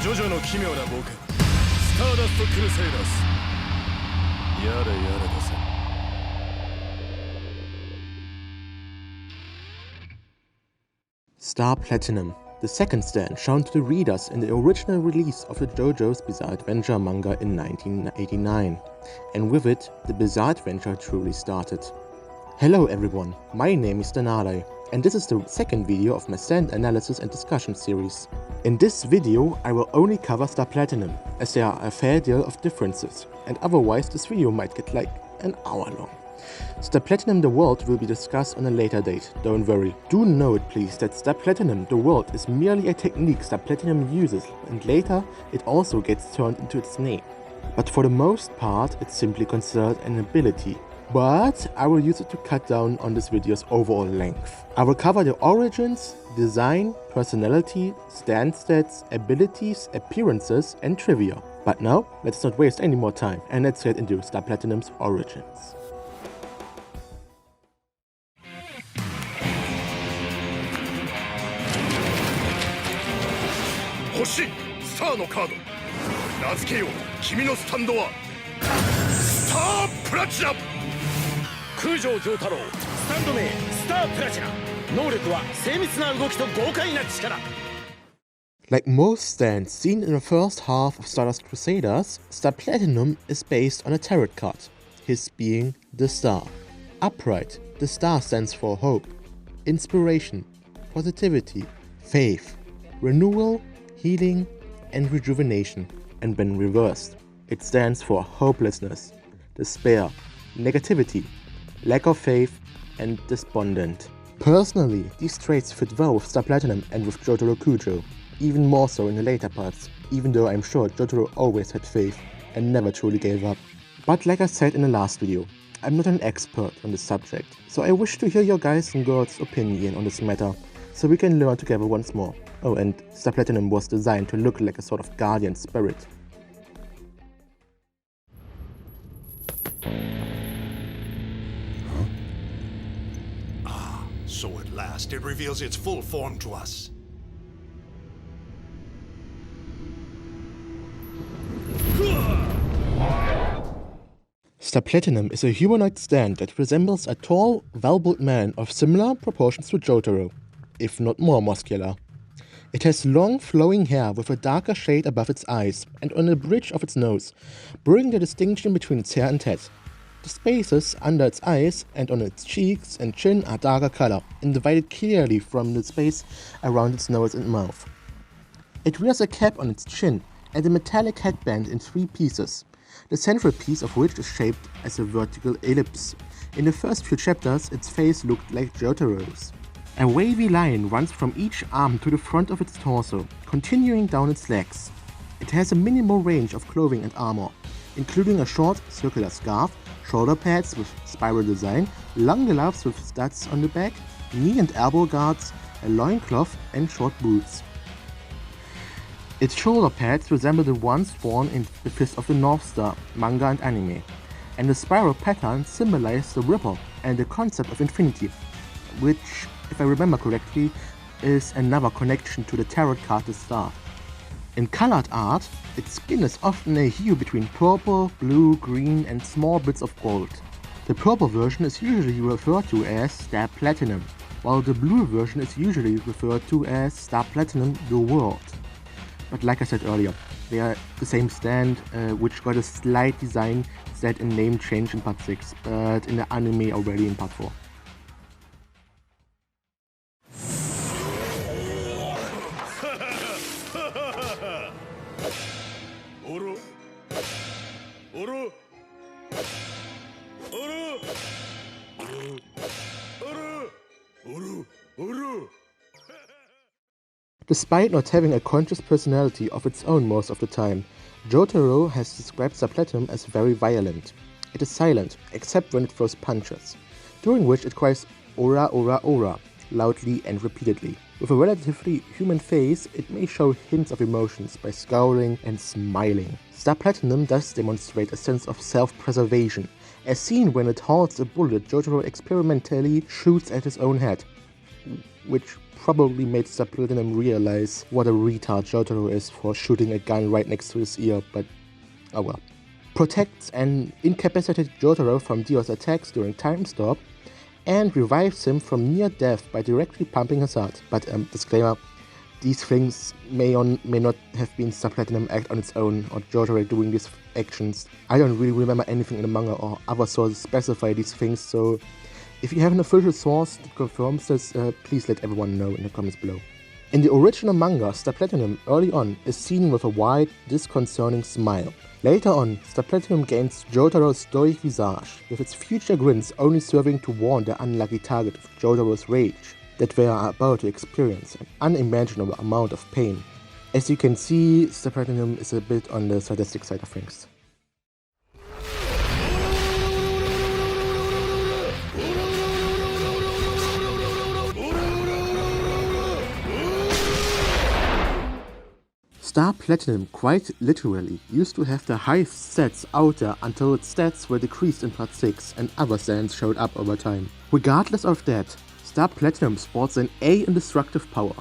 JoJo の奇妙な冒険スターダストクルセイダースやれやれだぜ。Star Platinum, the second stand shown to the readers in the original release of the JoJo's Bizarre Adventure manga in 1989, and with it, the Bizarre Adventure truly started. Hello everyone, my name is TheNadei, and this is the second video of my stand analysis and discussion series. In this video, I will only cover Star Platinum, as there are a fair deal of differences, and otherwise this video might get like an hour long. Star Platinum the World will be discussed on a later date, don't worry. Do note please that Star Platinum the World is merely a technique Star Platinum uses, and later it also gets turned into its name. But for the most part it's simply considered an ability. But I will use it to cut down on this video's overall length. I will cover the origins, design, personality, stand stats, abilities, appearances and trivia. But now, let's not waste any more time and let's get into Star Platinum's origins. 欲しいスターのカード名付けよう君のスタンドはスタープラチナ空城城太郎スタンド名スタープラチナ能力は精密な動きと豪快な力 Like most stands seen in the first half of Stardust Crusaders, Star Platinum is based on a tarot card, his being the star. Upright, the star stands for hope, inspiration, positivity, faith, renewal, healing and rejuvenation, and when reversed, it stands for hopelessness, despair, negativity, lack of faith, and despondent. Personally, these traits fit well with Star Platinum and with JoJo, even more so in the later parts, even though I'm sure JoJo always had faith and never truly gave up. But like I said in the last video, I'm not an expert on this subject, so I wish to hear your guys' and girls' opinion on this matter, so we can learn together once more. Oh, and Star Platinum was designed to look like a sort of guardian spirit. Ah, so at last it reveals its full form to us. Star Platinum is a humanoid stand that resembles a tall, well-built man of similar proportions to JoJo, if not more muscular. It has long flowing hair with a darker shade above its eyes and on the bridge of its nose, bringing the distinction between its hair and head. The spaces under its eyes and on its cheeks and chin are darker color and divided clearly from the space around its nose and mouth. It wears a cap on its chin and a metallic headband in 3 pieces, the central piece of which is shaped as a vertical ellipse. In the first few chapters, its face looked like JoJo's. A wavy line runs from each arm to the front of its torso, continuing down its legs. It has a minimal range of clothing and armor, including a short, circular scarf, shoulder pads with spiral design, long gloves with studs on the back, knee and elbow guards, a loincloth and short boots. Its shoulder pads resemble the ones worn in The Fist of the North Star manga and anime, and the spiral pattern symbolizes the ripple and the concept of infinity, which, if I remember correctly, is another connection to the tarot card The Star. In colored art, its skin is often a hue between purple, blue, green and small bits of gold. The purple version is usually referred to as Star Platinum, while the blue version is usually referred to as Star Platinum the World. But like I said earlier, they are the same stand, which got a slight design set and name change in part 6, but in the anime already in part 4. Despite not having a conscious personality of its own most of the time, JoJo has described Star Platinum as very violent. It is silent, except when it throws punches, during which it cries "Ora, ora, ora," loudly and repeatedly. With a relatively human face, it may show hints of emotions by scowling and smiling. Star Platinum does demonstrate a sense of self-preservation, as seen when it halts a bullet Jotaro experimentally shoots at his own head, which probably made Star Platinum realize what a retard Jotaro is for shooting a gun right next to his ear, but oh well. Protects an incapacitated Jotaro from Dio's attacks during Time Stop, and revives him from near death by directly pumping his heart. But disclaimer, these things may or may not have been Star Platinum act on its own, or Jotaro doing these actions. I don't really remember anything in the manga or other sources specify these things, so if you have an official source that confirms this, please let everyone know in the comments below. In the original manga, Star Platinum early on is seen with a wide, disconcerting smile. Later on, Star Platinum gains Jotaro's stoic visage, with its future grins only serving to warn the unlucky target of Jotaro's rage, that they are about to experience an unimaginable amount of pain. As you can see, Star Platinum is a bit on the sadistic side of things. Star Platinum quite literally used to have the highest stats out there until its stats were decreased in part 6 and other stands showed up over time. Regardless of that, Star Platinum sports an A in destructive power.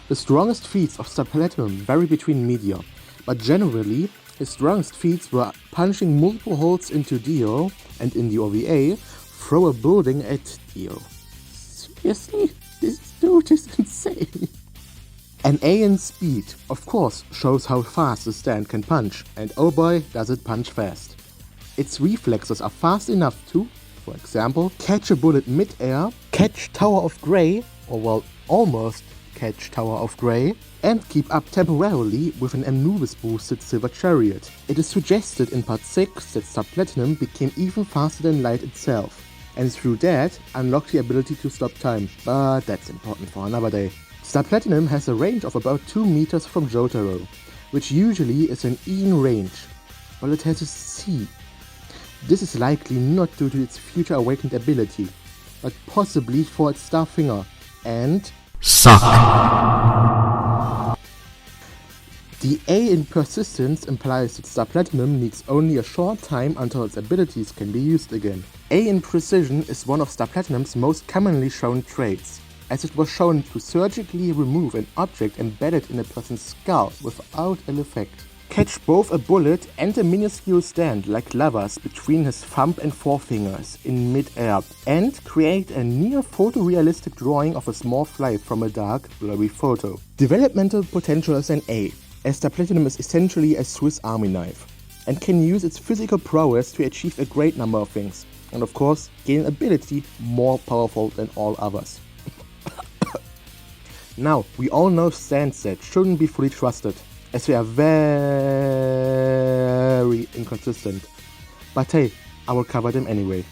The strongest feats of Star Platinum vary between media, but generally his strongest feats were punching multiple holes into Dio and in the OVA, throw a building at Dio. Seriously? This dude is insane. An A in speed, of course, shows how fast the stand can punch, and oh boy, does it punch fast. Its reflexes are fast enough to, for example, catch a bullet mid-air, catch Tower of Grey, or well, almost catch Tower of Grey, and keep up temporarily with an Anubis-boosted Silver Chariot. It is suggested in part 6 that Star Platinum became even faster than light itself, and through that unlocked the ability to stop time, but that's important for another day. Star Platinum has a range of about 2 meters from Jotaro, which usually is an even range, but it has a C. This is likely not due to its future awakened ability, but possibly for its star finger, and suck. The A in persistence implies that Star Platinum needs only a short time until its abilities can be used again. A in precision is one of Star Platinum's most commonly shown traits, as it was shown to surgically remove an object embedded in a person's skull without ill effect. Catch both a bullet and a minuscule stand like lovers between his thumb and forefingers in mid-air, and create a near photorealistic drawing of a small fly from a dark, blurry photo. Developmental potential is an A, as Star Platinum is essentially a Swiss Army knife, and can use its physical prowess to achieve a great number of things, and of course gain an ability more powerful than all others. Now, we all know stands that shouldn't be fully trusted, as they are very inconsistent. But hey, I will cover them anyway.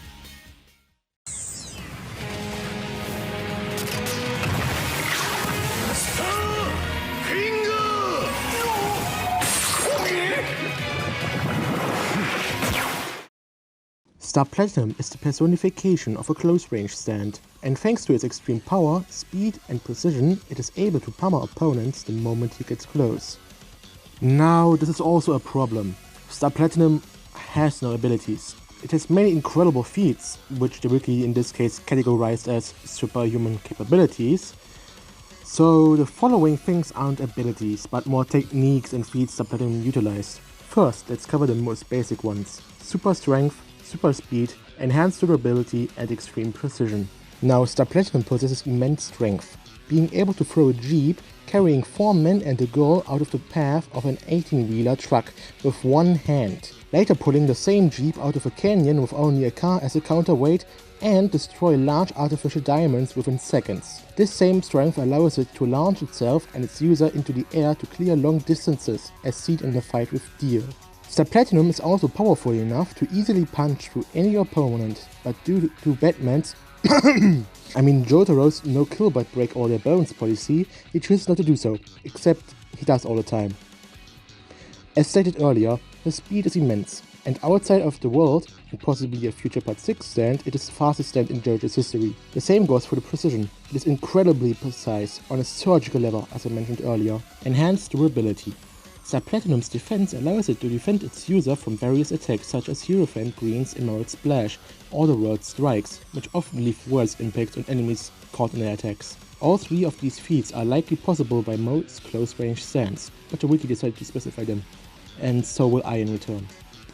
Star Platinum is the personification of a close-range stand, and thanks to its extreme power, speed and precision, it is able to pummel opponents the moment he gets close. Now, this is also a problem. Star Platinum has no abilities. It has many incredible feats, which the wiki in this case categorized as superhuman capabilities. So the following things aren't abilities, but more techniques and feats Star Platinum utilized. First, let's cover the most basic ones. Super strength, super speed, enhanced durability, and extreme precision. Now, Star Platinum possesses immense strength, being able to throw a jeep carrying 4 men and a girl out of the path of an 18-wheeler truck with one hand, later pulling the same jeep out of a canyon with only a car as a counterweight, and destroy large artificial diamonds within seconds. This same strength allows it to launch itself and its user into the air to clear long distances, as seen in the fight with Dio. Star Platinum is also powerful enough to easily punch through any opponent, but due to Batman's Jotaro's no kill but break all their bones policy, he chooses not to do so, except he does all the time. As stated earlier, his speed is immense, And outside of the world, and possibly a future Part 6 stand, it is the fastest stand in JoJo's history. The same goes for the precision. It is incredibly precise, on a surgical level as I mentioned earlier. Enhanced durability. Star Platinum's defense allows it to defend its user from various attacks such as Hierophant Green's Emerald Splash or the World Strikes, which often leave worse impacts on enemies caught in their attacks. All three of these feats are likely possible by most close-range stands, but the wiki decided to specify them. And so will I in return.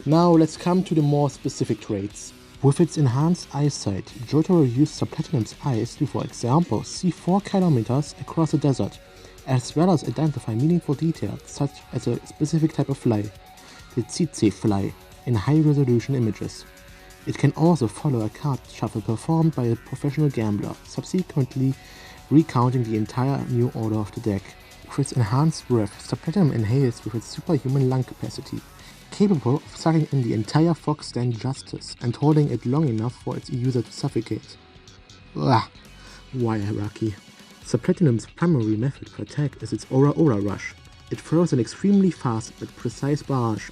Now let's come to the more specific traits. With its enhanced eyesight, Jotaro used Star Platinum's eyes to, for example, see 4 kilometers across a desert, as well as identify meaningful details such as a specific type of fly, the tsetse fly, in high-resolution images. It can also follow a card shuffle performed by a professional gambler, subsequently recounting the entire new order of the deck. With its enhanced breath, Star Platinum inhales with its superhuman lung capacity, capable of sucking in the entire Fox stand justice and holding it long enough for its user to suffocate. Ugh, why hierarchy? Star Platinum's primary method for attack is its Aura Rush. It throws an extremely fast but precise barrage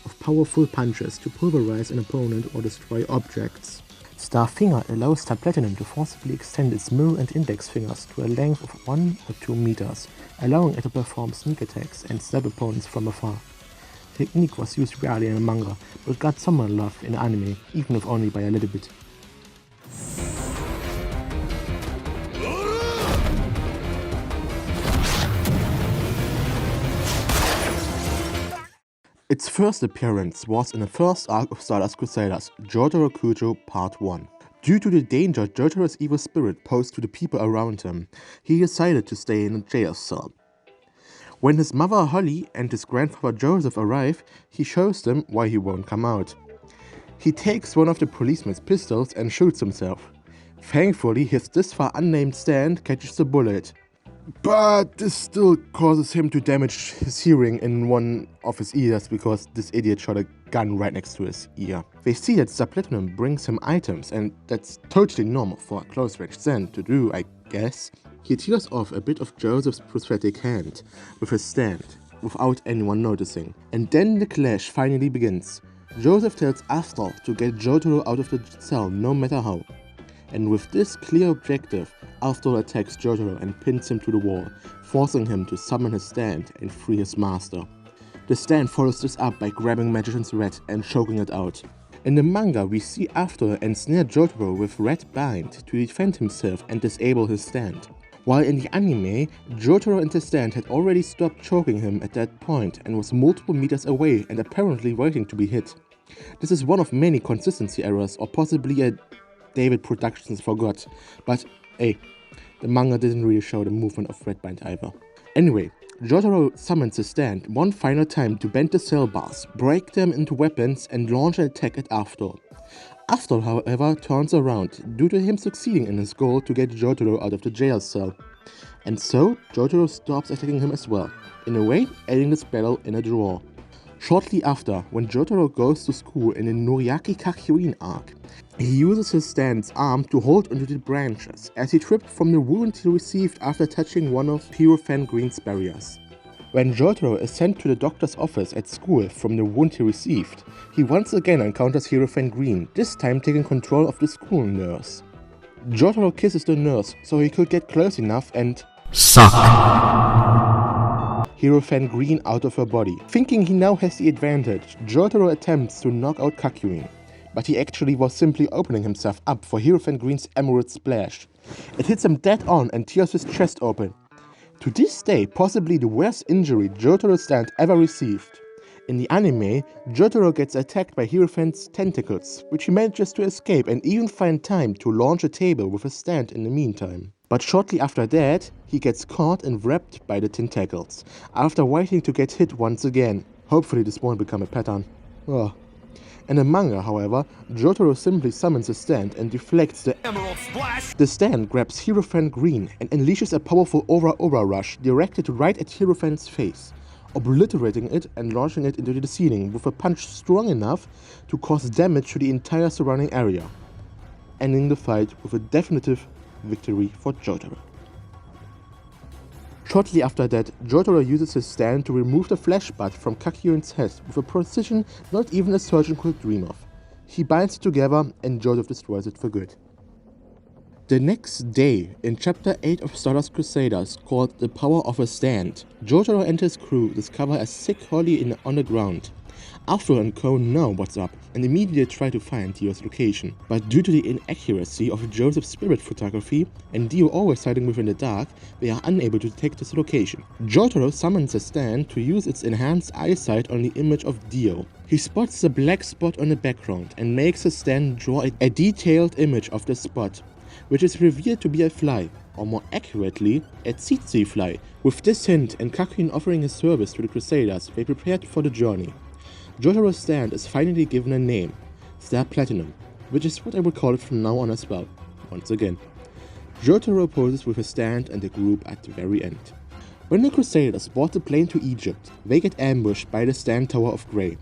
of powerful punches to pulverize an opponent or destroy objects. Star Finger allows Star Platinum to forcibly extend its middle and index fingers to a length of 1 or 2 meters, allowing it to perform sneak attacks and stab opponents from afar. The technique was used rarely in manga, but got some love in anime, even if only by a little bit. Its first appearance was in the first arc of Stardust Crusaders, JoJo Part 1. Due to the danger Jotaro's evil spirit posed to the people around him, he decided to stay in a jail cell. When his mother Holly and his grandfather Joseph arrive, he shows them why he won't come out. He takes one of the policeman's pistols and shoots himself. Thankfully, his this far unnamed stand catches the bullet. But this still causes him to damage his hearing in one of his ears because this idiot shot a gun right next to his ear. They see that Star Platinum brings him items, and that's totally normal for a close-range stand to do, I guess. He tears off a bit of Joseph's prosthetic hand with his stand, without anyone noticing. And then the clash finally begins. Joseph tells Astral to get Jotaro out of the cell no matter how. And with this clear objective, Astral attacks Jotaro and pins him to the wall, forcing him to summon his stand and free his master. The stand follows this up by grabbing Magician's Red and choking it out. In the manga, we see Astral ensnare Jotaro with Red Bind to defend himself and disable his stand. While in the anime, Jotaro and his stand had already stopped choking him at that point and was multiple meters away and apparently waiting to be hit. This is one of many consistency errors, or possibly a David Productions forgot, but hey, the manga didn't really show the movement of Red Bind either. Anyway, Jotaro summons his stand one final time to bend the cell bars, break them into weapons and launch an attack at Astral. Astral, however, turns around due to him succeeding in his goal to get Jotaro out of the jail cell. And so, Jotaro stops attacking him as well, in a way ending this battle in a draw. Shortly after, when Jotaro goes to school in the Noriaki Kakyoin arc, he uses his stand's arm to hold onto the branches as he tripped from the wound he received after touching one of Hierophant Green's barriers. When Jotaro is sent to the doctor's office at school from the wound he received, he once again encounters Hierophant Green, this time taking control of the school nurse. Jotaro kisses the nurse so he could get close enough and suck Hierophant Green out of her body. Thinking he now has the advantage, Jotaro attempts to knock out Kakyoin, but he actually was simply opening himself up for Hierophant Green's Emerald Splash. It hits him dead on and tears his chest open. To this day, possibly the worst injury Jotaro's stand ever received. In the anime, Jotaro gets attacked by Hierophant's tentacles, which he manages to escape and even find time to launch a table with his stand in the meantime. But shortly after that, he gets caught and wrapped by the tentacles, after waiting to get hit once again. Hopefully this won't become a pattern. Oh. In the manga, however, Jotaro simply summons a stand and deflects the Emerald Splash. The stand grabs Hierophant Green and unleashes a powerful Aura Rush directed right at Hierophant's face, obliterating it and launching it into the ceiling with a punch strong enough to cause damage to the entire surrounding area, ending the fight with a definitive victory for Jotaro. Shortly after that, Jotaro uses his stand to remove the flesh bud from Kakyuin's head with a precision not even a surgeon could dream of. He binds it together and Jotaro destroys it for good. The next day, in Chapter 8 of Stardust Crusaders, called The Power of a Stand, Jotaro and his crew discover a sick Holly on the ground. Afro and Co know what's up and immediately try to find Dio's location, but due to the inaccuracy of Joseph's spirit photography and Dio always hiding within the dark, they are unable to detect his location. Jotaro summons a stand to use its enhanced eyesight on the image of Dio. He spots the black spot on the background and makes the stand draw a detailed image of the spot, which is revealed to be a fly, or more accurately, a tsetse fly. With this hint and Kakuin offering his service to the Crusaders, they prepared for the journey. Jotaro's stand is finally given a name, Star Platinum, which is what I will call it from now on as well, once again. Jotaro poses with his stand and the group at the very end. When the Crusaders board the plane to Egypt, they get ambushed by the Stand Tower of Grey.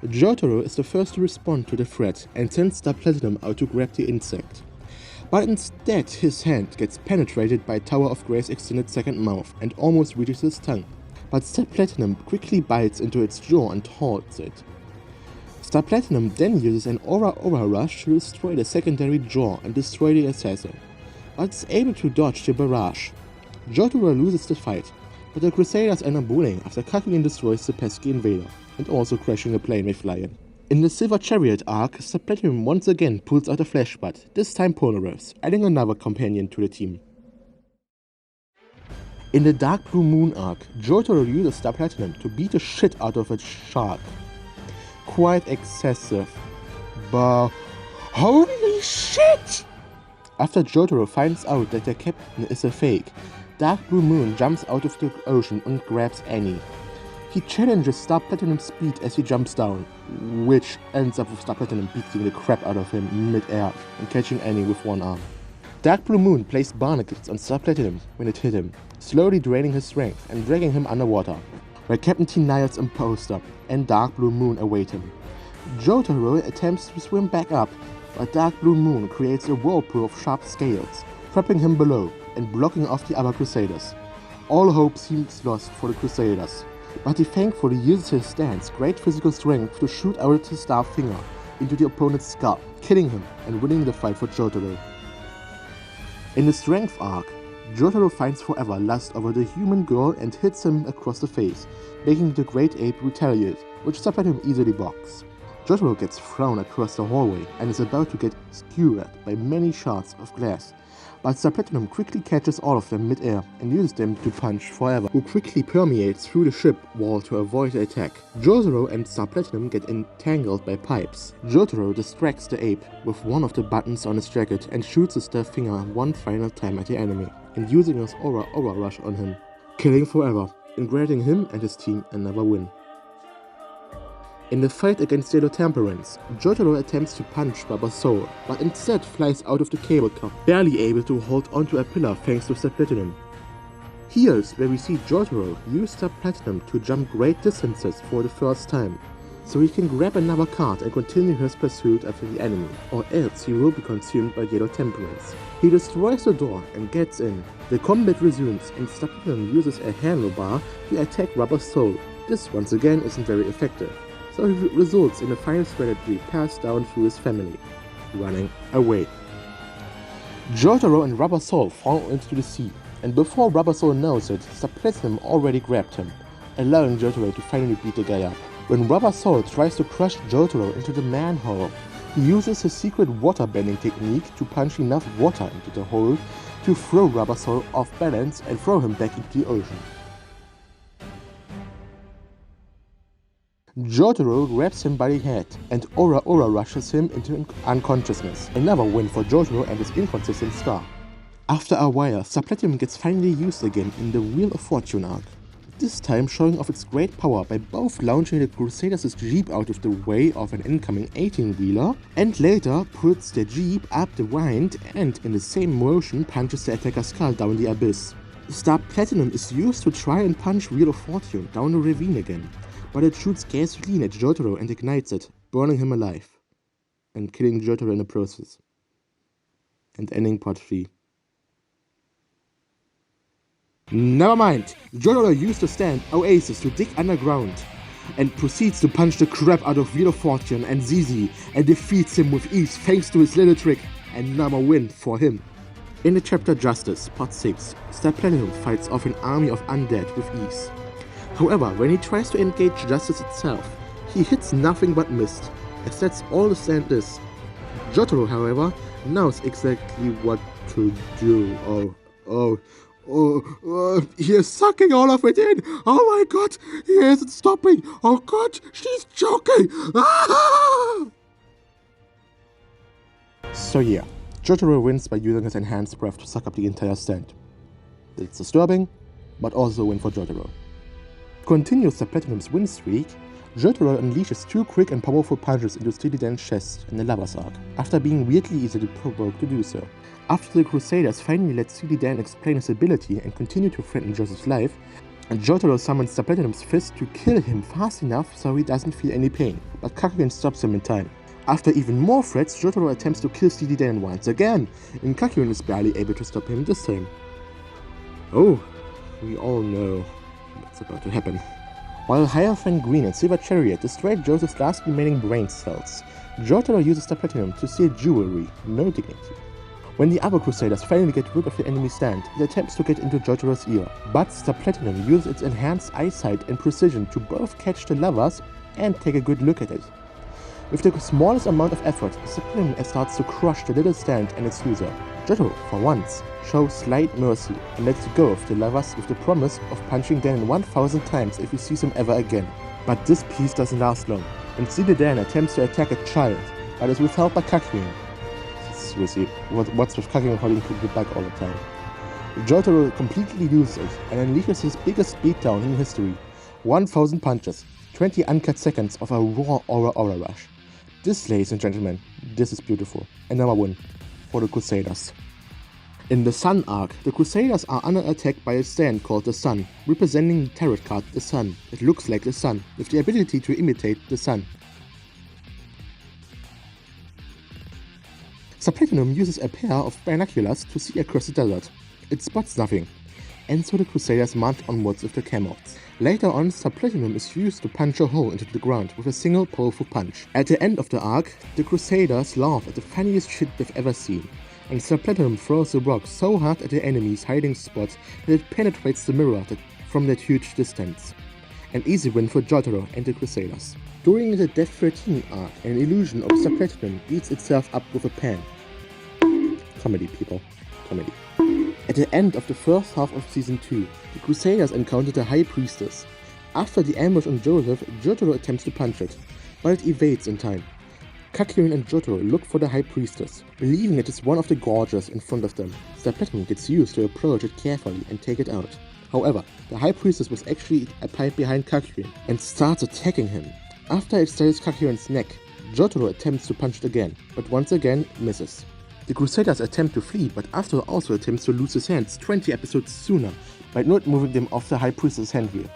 Jotaro is the first to respond to the threat and sends Star Platinum out to grab the insect. But instead his hand gets penetrated by Tower of Grey's extended second mouth and almost reaches his tongue. But Star Platinum quickly bites into its jaw and halts it. Star Platinum then uses an Aura Rush to destroy the secondary jaw and destroy the assassin, but is able to dodge the barrage. Jotaro loses the fight, but the Crusaders end up winning after Kakuin destroys the pesky invader, and also crashing the plane they fly in. In the Silver Chariot arc, Star Platinum once again pulls out a flesh bud, this time Polaris, adding another companion to the team. In the Dark Blue Moon arc, Jotaro uses Star Platinum to beat the shit out of a shark. Quite excessive, but holy shit! After Jotaro finds out that their captain is a fake, Dark Blue Moon jumps out of the ocean and grabs Annie. He challenges Star Platinum's speed as he jumps down, which ends up with Star Platinum beating the crap out of him mid-air and catching Annie with one arm. Dark Blue Moon placed barnacles on Star Platinum when it hit him, slowly draining his strength and dragging him underwater, where Captain T-Niles Imposter and Dark Blue Moon await him. Jotaro attempts to swim back up, but Dark Blue Moon creates a whirlpool of sharp scales, trapping him below and blocking off the other Crusaders. All hope seems lost for the Crusaders, but he thankfully uses his stand's great physical strength to shoot out his star finger into the opponent's skull, killing him and winning the fight for Jotaro. In the Strength arc, Jotaro finds forever lust over the human girl and hits him across the face, making the Great Ape retaliate, which Star Platinum easily blocks. Jotaro gets thrown across the hallway and is about to get skewered by many shards of glass, but Star Platinum quickly catches all of them mid-air and uses them to punch Forever, who quickly permeates through the ship wall to avoid the attack. Jotaro and Star Platinum get entangled by pipes. Jotaro distracts the ape with one of the buttons on his jacket and shoots his star finger one final time at the enemy, and using his Aura Rush on him, killing Forever and granting him and his team another win. In the fight against Yellow Temperance, Jotaro attempts to punch Rubber Soul, but instead flies out of the cable car, barely able to hold onto a pillar thanks to Star Platinum. Here's where we see Jotaro use Star Platinum to jump great distances for the first time, so he can grab another card and continue his pursuit after the enemy, or else he will be consumed by Yellow Temperance. He destroys the door and gets in. The combat resumes and Star Platinum uses a handlebar to attack Rubber Soul. This once again isn't very effective, so it results in a final strategy passed down through his family, running away. Jotaro and Rubber Soul fall into the sea, and before Rubber Soul knows it, Star Platinum already grabbed him, allowing Jotaro to finally beat the guy up. When Rubber Soul tries to crush Jotaro into the manhole, he uses his secret water bending technique to punch enough water into the hole to throw Rubber Soul off balance and throw him back into the ocean. Jotaro grabs him by the head and Aura rushes him into unconsciousness. Another win for Jotaro and his inconsistent star. After a while, Star Platinum gets finally used again in the Wheel of Fortune arc, this time showing off its great power by both launching the Crusaders' jeep out of the way of an incoming 18-wheeler, and later puts the jeep up the wind and in the same motion punches the attacker's skull down the abyss. Star Platinum is used to try and punch Wheel of Fortune down the ravine again, but it shoots gasoline at Jotaro and ignites it, burning him alive, and killing Jotaro in the process, and ending part 3. Never mind, JoJo used the stand Oasis to dig underground and proceeds to punch the crap out of Wheel of Fortune and ZZ and defeats him with ease thanks to his little trick, and another win for him. In the chapter Justice, part 6, Star Platinum fights off an army of undead with ease. However, when he tries to engage Justice itself, he hits nothing but mist, as that's all the stand is. Jotaro, however, knows exactly what to do. He is sucking all of it in. Oh my god, he isn't stopping. Oh god, she's choking. Ah! So yeah, Jotaro wins by using his enhanced breath to suck up the entire stand. It's disturbing, but also a win for Jotaro. Continues the Platinum's win streak, Jotaro unleashes 2 quick and powerful punches into TheNadei's chest in the Lover's Arc, after being weirdly easily provoked to do so. After the Crusaders finally let TheNadei explain his ability and continue to threaten Joseph's life, Jotaro summons the Platinum's fist to kill him fast enough so he doesn't feel any pain, but Kakyoin stops him in time. After even more threats, Jotaro attempts to kill TheNadei once again, and Kakyoin is barely able to stop him this time. Oh, we all know what's about to happen. While Hierophant Green and Silver Chariot destroyed Joseph's last remaining brain cells, Jotaro uses the Platinum to steal jewelry, no dignity. When the other Crusaders finally get rid of the enemy stand, it attempts to get into Jotaro's ear, but the Platinum uses its enhanced eyesight and precision to both catch the lovers and take a good look at it. With the smallest amount of effort, the Platinum starts to crush the little stand and its user. Jotaro, for once, shows slight mercy and lets go of the lovers with the promise of punching Dan 1000 times if he sees him ever again. But this peace doesn't last long, and TheNadei attempts to attack a child, but is withheld by Kakyoin. Seriously, what's with Kakyoin holding people back all the time? Jotaro completely loses it and unleashes his biggest beatdown in history. 1000 punches, 20 uncut seconds of a raw aura rush. This, ladies and gentlemen, this is beautiful. And number 1 for the Crusaders. In the Sun arc, the Crusaders are under attack by a stand called the Sun, representing the tarot card the Sun. It looks like the Sun, with the ability to imitate the Sun. The Platinum uses a pair of binoculars to see across the desert. It spots nothing, and so the Crusaders march onwards with the camels. Later on, the Platinum is used to punch a hole into the ground with a single powerful punch. At the end of the arc, the Crusaders laugh at the funniest shit they've ever seen, and the Platinum throws the rock so hard at the enemy's hiding spot that it penetrates the mirror from that huge distance. An easy win for Jotaro and the Crusaders. During the Death 13 arc, an illusion of the Platinum beats itself up with a pen. Comedy, people. Comedy. At the end of the first half of Season 2, the Crusaders encounter the High Priestess. After the ambush on Joseph, Jotaro attempts to punch it, but it evades in time. Kakyoin and Jotaro look for the High Priestess, believing it is one of the gorges in front of them. The Platinum gets used to approach it carefully and take it out. However, the High Priestess was actually a pipe behind Kakyoin and starts attacking him. After it stays Kakyoin's neck, Jotaro attempts to punch it again, but once again misses. The Crusaders attempt to flee, but Arthur also attempts to lose his hands 20 episodes sooner by not moving them off the High Priestess' handwheel.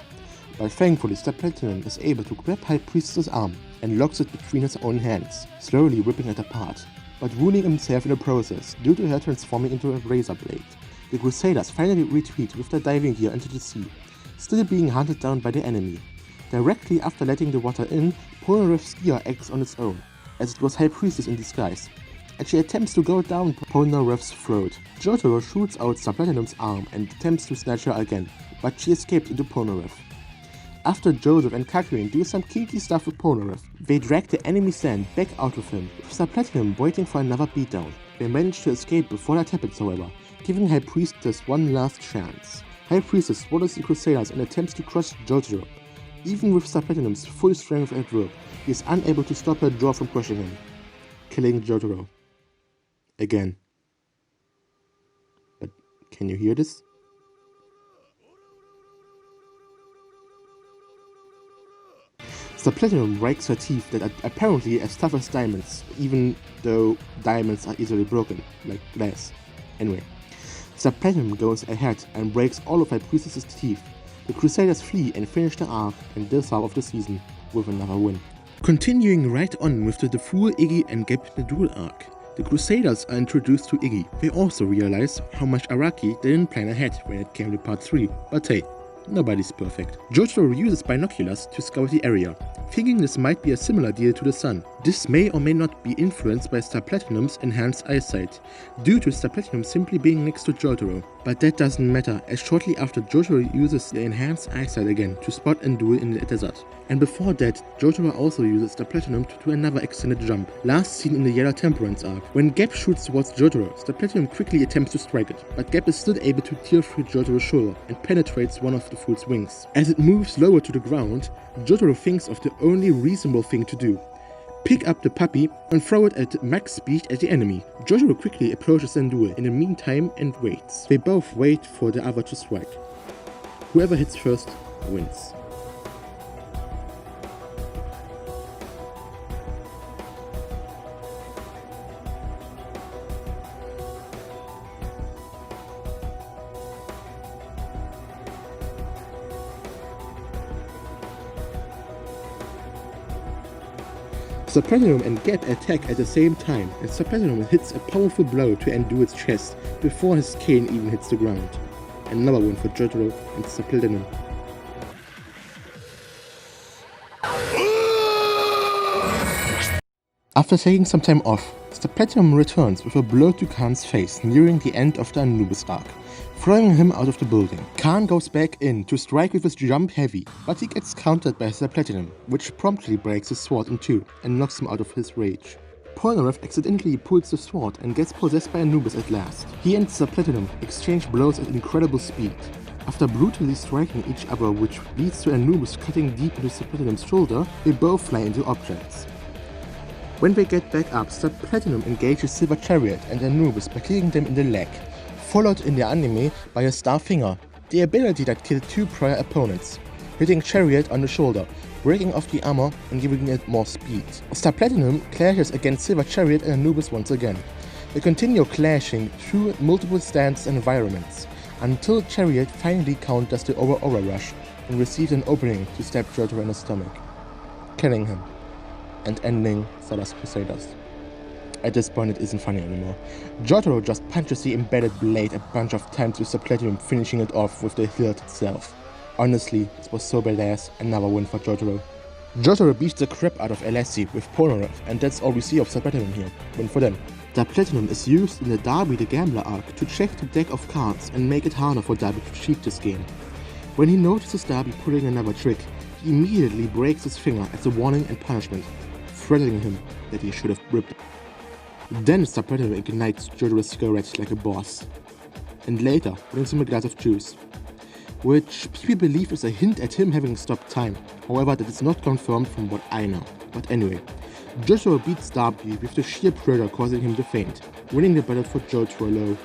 But thankfully, Star Platinum is able to grab High Priestess' arm and locks it between his own hands, slowly ripping it apart, but wounding himself in the process due to her transforming into a razor blade. The Crusaders finally retreat with their diving gear into the sea, still being hunted down by the enemy. Directly after letting the water in, Polnareff's gear acts on its own, as it was High Priestess in disguise, and she attempts to go down Polnareff's throat. Jotaro shoots out Star Platinum's arm and attempts to snatch her again, but she escaped into Polnareff. After Joseph and Kakyoin do some kinky stuff with Polnareff, they drag the enemy stand back out with him, with Star Platinum waiting for another beatdown. They manage to escape before that happens, however, giving High Priestess one last chance. High Priestess swallows the Crusaders and attempts to crush Jotaro. Even with Star Platinum's full strength at work, he is unable to stop her jaw from crushing him, killing Jotaro. Again. But can you hear this? Star Platinum rakes her teeth that are apparently as tough as diamonds, even though diamonds are easily broken, like glass. Anyway, Star Platinum goes ahead and breaks all of High Priestess's teeth. The Crusaders flee and finish the arc in this half of the season with another win. Continuing right on with the full Iggy and Gabe Nadul arc, The Crusaders are introduced to Iggy. They also realize how much Araki didn't plan ahead when it came to part 3, but hey, nobody's perfect. JoJo uses binoculars to scout the area, thinking this might be a similar deal to the sun. This may or may not be influenced by Star Platinum's enhanced eyesight, due to Star Platinum simply being next to JoJo. But that doesn't matter, as shortly after JoJo uses the enhanced eyesight again to spot and duel in the desert. And before that, JoJo also uses Star Platinum to do another extended jump, last seen in the Yellow Temperance arc. When Gap shoots towards JoJo, Star Platinum quickly attempts to strike it, but Gap is still able to tear through JoJo's shoulder and penetrates one of the fool's wings. As it moves lower to the ground, JoJo thinks of the only reasonable thing to do: pick up the puppy and throw it at max speed at the enemy. JoJo quickly approaches Sandua in the meantime and waits. They both wait for the other to strike. Whoever hits first wins. Star Platinum and Gap attack at the same time, and Star Platinum hits a powerful blow to undo its chest before his cane even hits the ground. Another one for JoJo and Star Platinum. After taking some time off, Star Platinum returns with a blow to Khan's face nearing the end of the Anubis arc, throwing him out of the building. Khan goes back in to strike with his jump heavy, but he gets countered by Star Platinum, which promptly breaks his sword in two and knocks him out of his rage. Polnareff accidentally pulls the sword and gets possessed by Anubis at last. He and Star Platinum exchange blows at incredible speed. After brutally striking each other, which leads to Anubis cutting deep into Star Platinum's shoulder, they both fly into objects. When they get back up, Star Platinum engages Silver Chariot and Anubis by kicking them in the leg, followed in the anime by a Star Finger, the ability that killed two prior opponents, hitting Chariot on the shoulder, breaking off the armor and giving it more speed. Star Platinum clashes against Silver Chariot and Anubis once again. They continue clashing through multiple stands and environments, until Chariot finally counters the Aura Rush and receives an opening to stab JoJo in the stomach, killing him, and ending Stardust Crusaders. At this point, it isn't funny anymore. JoJo just punches the embedded blade a bunch of times with Star Platinum, finishing it off with the hilt itself. Honestly, this was so badass, another win for JoJo. JoJo beats the crap out of Alessi with Polnareff, and that's all we see of Star Platinum here. Win for them. Star Platinum is used in the Darby the Gambler arc to check the deck of cards and make it harder for Darby to cheat this game. When he notices Darby pulling another trick, he immediately breaks his finger as a warning and punishment, threatening him that he should have ripped it. Then Star Platinum ignites JoJo's cigarette like a boss, and later brings him a glass of juice, which people believe is a hint at him having stopped time. However, that is not confirmed from what I know. But anyway, JoJo beats Darby with the sheer pressure causing him to faint, winning the battle for JoJo alone.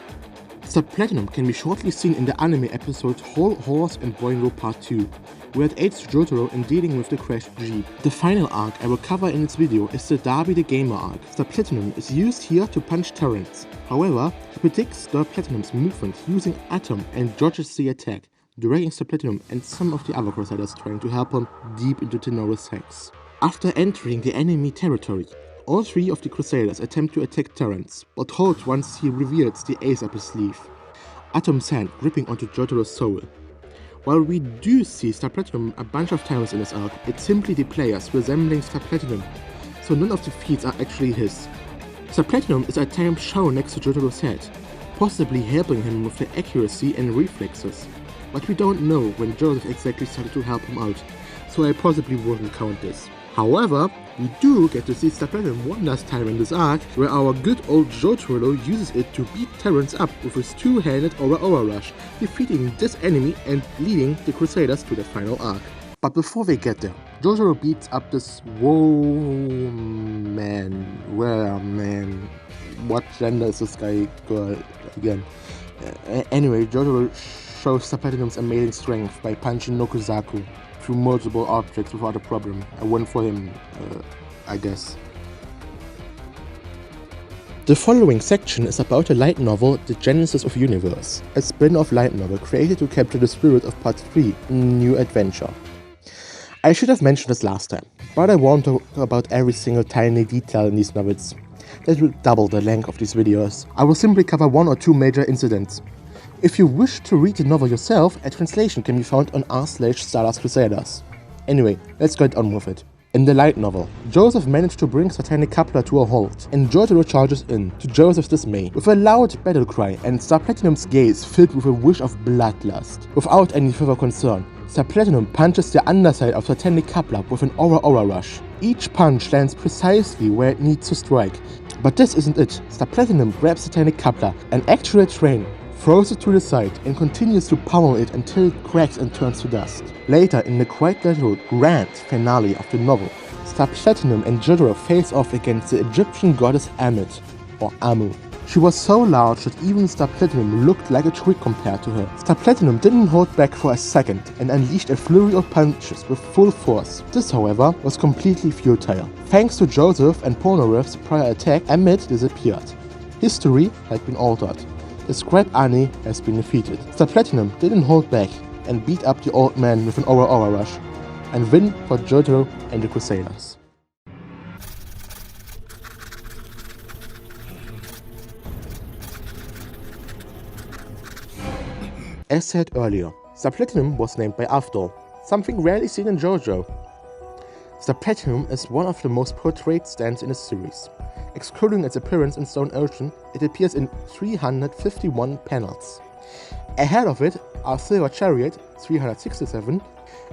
Star Platinum can be shortly seen in the anime episode Whole Horse and Boingo Part 2, where it aids JoJo in dealing with the crashed Jeep. The final arc I will cover in this video is the Darby the Gamer arc. Star Platinum is used here to punch Terrence. However, he predicts Star Platinum's movement using Atom and dodges the attack, dragging Star Platinum and some of the other Crusaders trying to help him deep into Tenora's hex. After entering the enemy territory, all three of the Crusaders attempt to attack Terrence, but halt once he reveals the ace up his sleeve, Atom's hand gripping onto JoJo's soul. While we do see Star Platinum a bunch of times in this arc, it's simply the players resembling Star Platinum, so none of the feats are actually his. Star Platinum is at times shown next to JoJo's head, possibly helping him with the accuracy and reflexes, but we don't know when Joseph exactly started to help him out, so I possibly wouldn't count this. However, we do get to see Star Platinum one last time in this arc, where our good old JoJo uses it to beat Terrence up with his two-handed Aura Rush, defeating this enemy and leading the Crusaders to the final arc. But before they get there, JoJo beats up this man. What gender is this guy, girl, again? Anyway, JoJo shows Star Platinum's amazing strength by punching Nokuzaku through multiple objects without a problem. A win for him, I guess. The following section is about a light novel, The Genesis of Universe, a spin-off light novel created to capture the spirit of Part 3, New Adventure. I should have mentioned this last time, but I won't talk about every single tiny detail in these novels. that will double the length of these videos. I will simply cover 1 or 2 major incidents. If you wish to read the novel yourself, a translation can be found on r/Stardust Crusaders. Anyway, let's get on with it. In the light novel, Joseph managed to bring Satanic Coupler to a halt, and Jotaro charges in, to Joseph's dismay, with a loud battle cry and Star Platinum's gaze filled with a wish of bloodlust. Without any further concern, Star Platinum punches the underside of Satanic Coupler with an aura rush. Each punch lands precisely where it needs to strike, but this isn't it. Star Platinum grabs Satanic Coupler, an actual train, throws it to the side, and continues to pummel it until it cracks and turns to dust. Later, in the quite literal grand finale of the novel, Star Platinum and Jotaro face off against the Egyptian goddess Ammit, or Amu. She was so large that even Star Platinum looked like a twig compared to her. Star Platinum didn't hold back for a second and unleashed a flurry of punches with full force. This, however, was completely futile. Thanks to Joseph and Polnareff's prior attack, Ammit disappeared. History had been altered. The Scribe Ani has been defeated. Star Platinum didn't hold back and beat up the old man with an aura rush, and win for Jotaro and the Crusaders. As said earlier, Star Platinum was named by Avdol, something rarely seen in JoJo. Star Platinum is one of the most portrayed stands in the series. Excluding its appearance in Stone Ocean, it appears in 351 panels. Ahead of it are Silver Chariot 367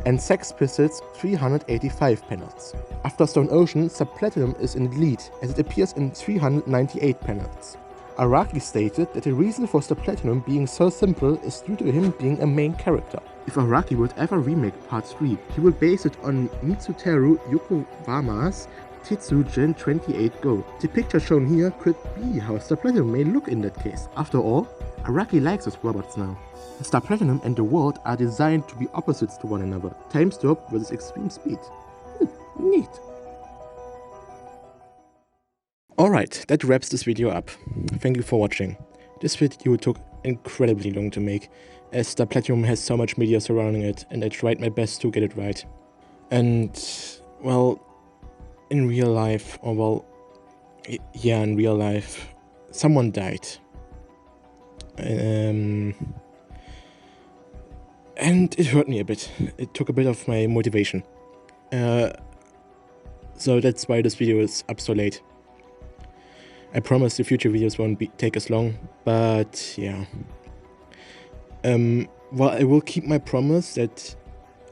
and Sex Pistols 385 panels. After Stone Ocean, Star Platinum is in the lead as it appears in 398 panels. Araki stated that the reason for Star Platinum being so simple is due to him being a main character. If Araki would ever remake Part 3, he would base it on Mitsuteru Yokoyama's Tetsu Gen 28 Go. The picture shown here could be how Star Platinum may look in that case. After all, Araki likes his robots now. Star Platinum and the world are designed to be opposites to one another. Time Stop versus Extreme Speed. Neat. Alright, that wraps this video up. Thank you for watching. This video took incredibly long to make, as Star Platinum has so much media surrounding it, and I tried my best to get it right. And, well, in real life, or well, yeah, in real life, someone died. And it hurt me a bit. It took a bit of my motivation. So that's why this video is up so late. I promise the future videos won't take as long, but yeah. Well, I will keep my promise that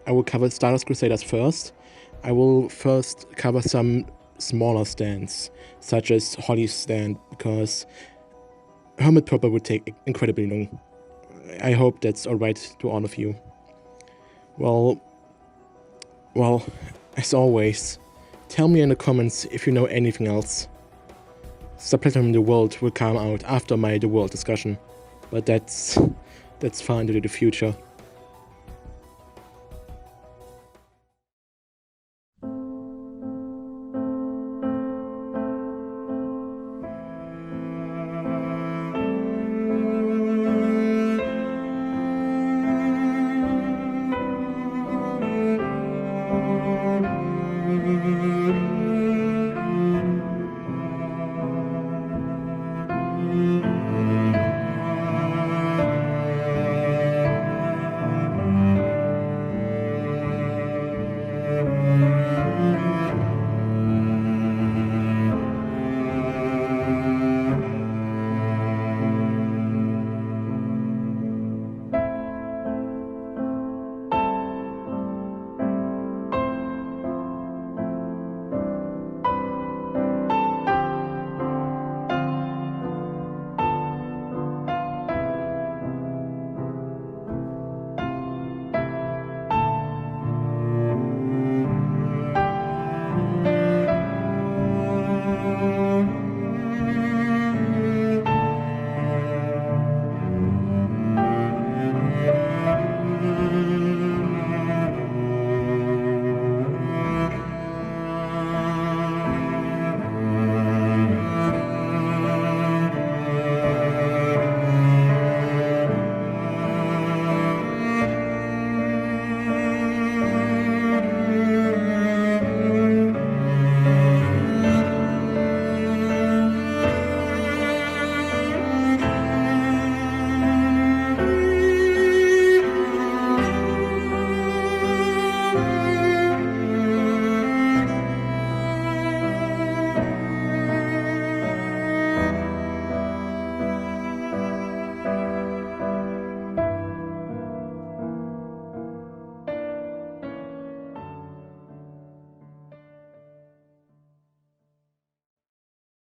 I will cover Stardust Crusaders first. I will first cover some smaller stands, such as Holly's stand, because Hermit Purple would take incredibly long. I hope that's alright to all of you. Well, as always, tell me in the comments if you know anything else. Star Platinum The World will come out after my The World discussion, but that's far into the future.